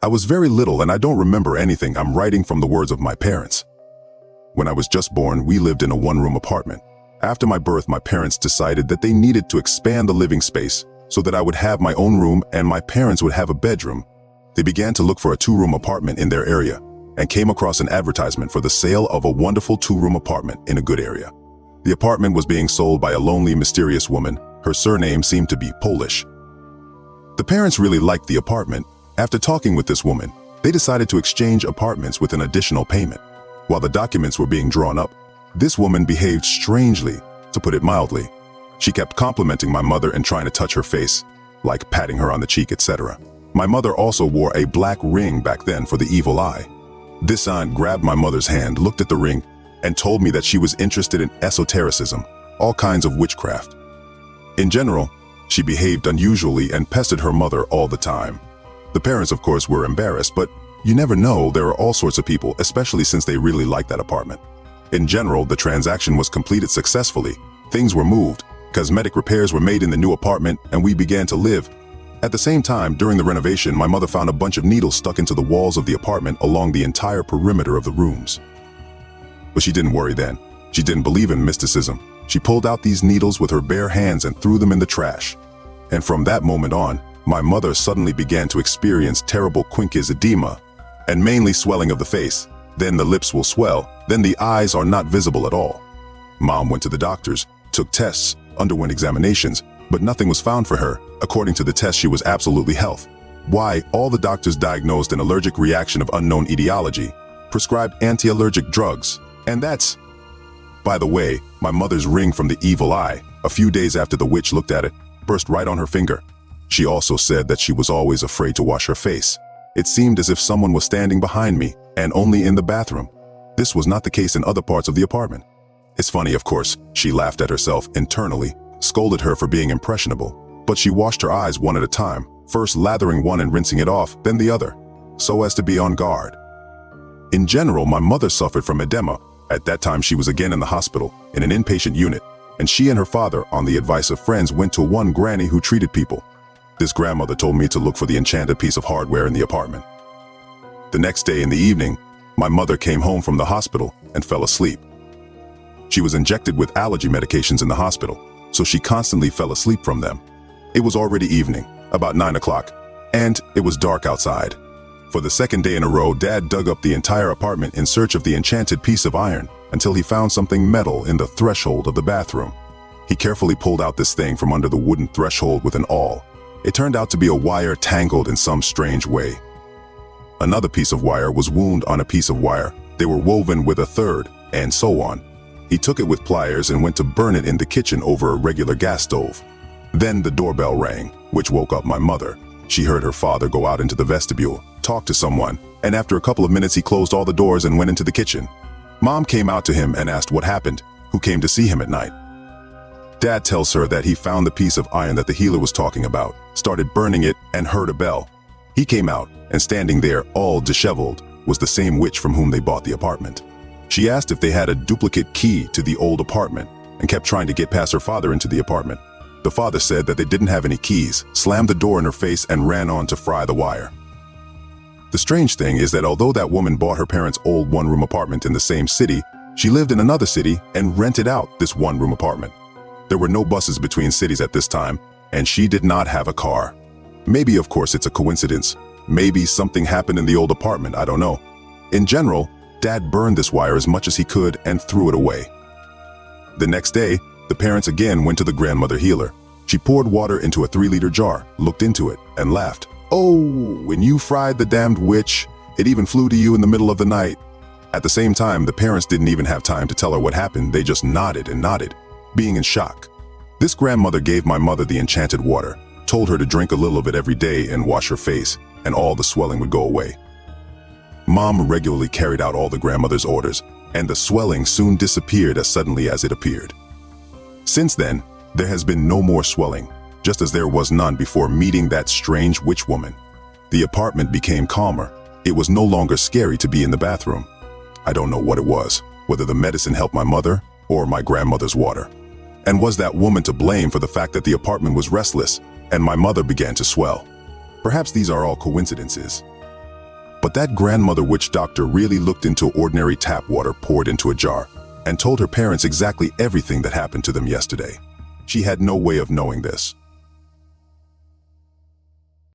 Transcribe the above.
was very little and I don't remember anything. I'm writing from the words of my parents. When I was just born, we lived in a one-room apartment. After my birth, my parents decided that they needed to expand the living space so that I would have my own room and my parents would have a bedroom. They began to look for a two-room apartment in their area and came across an advertisement for the sale of a wonderful two-room apartment in a good area. The apartment was being sold by a lonely, mysterious woman. Her surname seemed to be Polish. The parents really liked the apartment. After talking with this woman, they decided to exchange apartments with an additional payment. While the documents were being drawn up, this woman behaved strangely, to put it mildly. She kept complimenting my mother and trying to touch her face, like patting her on the cheek, etc. My mother also wore a black ring back then for the evil eye. This aunt grabbed my mother's hand, looked at the ring, and told me that she was interested in esotericism, all kinds of witchcraft. In general, she behaved unusually and pestered her mother all the time. The parents, of course, were embarrassed, but you never know, there are all sorts of people, especially since they really liked that apartment. In general, the transaction was completed successfully. Things were moved, cosmetic repairs were made in the new apartment, and we began to live. At the same time, during the renovation, my mother found a bunch of needles stuck into the walls of the apartment along the entire perimeter of the rooms. But she didn't worry then. She didn't believe in mysticism. She pulled out these needles with her bare hands and threw them in the trash. And from that moment on, my mother suddenly began to experience terrible quincus edema, and mainly swelling of the face. Then the lips will swell, then the eyes are not visible at all. Mom went to the doctors, took tests, underwent examinations, but nothing was found for her. According to the test, she was absolutely healthy. Why? All the doctors diagnosed an allergic reaction of unknown etiology, prescribed anti-allergic drugs, and that's... By the way, my mother's ring from the evil eye, a few days after the witch looked at it, burst right on her finger. She also said that she was always afraid to wash her face. It seemed as if someone was standing behind me, and only in the bathroom. This was not the case in other parts of the apartment. It's funny, of course. She laughed at herself internally, scolded her for being impressionable, but she washed her eyes one at a time, first lathering one and rinsing it off, then the other, so as to be on guard. In general, my mother suffered from edema. At that time, she was again in the hospital, in an inpatient unit, and she and her father, on the advice of friends, went to one granny who treated people. This grandmother told me to look for the enchanted piece of hardware in the apartment. The next day in the evening, my mother came home from the hospital and fell asleep. She was injected with allergy medications in the hospital, so she constantly fell asleep from them. It was already evening, about 9 o'clock, and it was dark outside. For the second day in a row, Dad dug up the entire apartment in search of the enchanted piece of iron until he found something metal in the threshold of the bathroom. He carefully pulled out this thing from under the wooden threshold with an awl. It turned out to be a wire tangled in some strange way. Another piece of wire was wound on a piece of wire. They were woven with a third, and so on. He took it with pliers and went to burn it in the kitchen over a regular gas stove. Then the doorbell rang, which woke up my mother. She heard her father go out into the vestibule, talk to someone, and after a couple of minutes he closed all the doors and went into the kitchen. Mom came out to him and asked what happened, who came to see him at night. Dad tells her that he found the piece of iron that the healer was talking about, started burning it, and heard a bell. He came out, and standing there, all disheveled, was the same witch from whom they bought the apartment. She asked if they had a duplicate key to the old apartment, and kept trying to get past her father into the apartment. The father said that they didn't have any keys, slammed the door in her face, and ran on to fry the wire. The strange thing is that although that woman bought her parents' old one-room apartment in the same city, she lived in another city and rented out this one-room apartment. There were no buses between cities at this time, and she did not have a car. Maybe, of course, it's a coincidence. Maybe something happened in the old apartment, I don't know. In general, Dad burned this wire as much as he could and threw it away. The next day, the parents again went to the grandmother healer. She poured water into a 3-liter jar, looked into it, and laughed. "Oh, when you fried the damned witch, it even flew to you in the middle of the night." At the same time, the parents didn't even have time to tell her what happened. They just nodded and nodded, being in shock. This grandmother gave my mother the enchanted water, told her to drink a little of it every day and wash her face, and all the swelling would go away. Mom regularly carried out all the grandmother's orders, and the swelling soon disappeared as suddenly as it appeared. Since then, there has been no more swelling, just as there was none before meeting that strange witch woman. The apartment became calmer. It was no longer scary to be in the bathroom. I don't know what it was, whether the medicine helped my mother or my grandmother's water. And was that woman to blame for the fact that the apartment was restless and my mother began to swell? Perhaps these are all coincidences. But that grandmother witch doctor really looked into ordinary tap water poured into a jar and told her parents exactly everything that happened to them yesterday. She had no way of knowing this.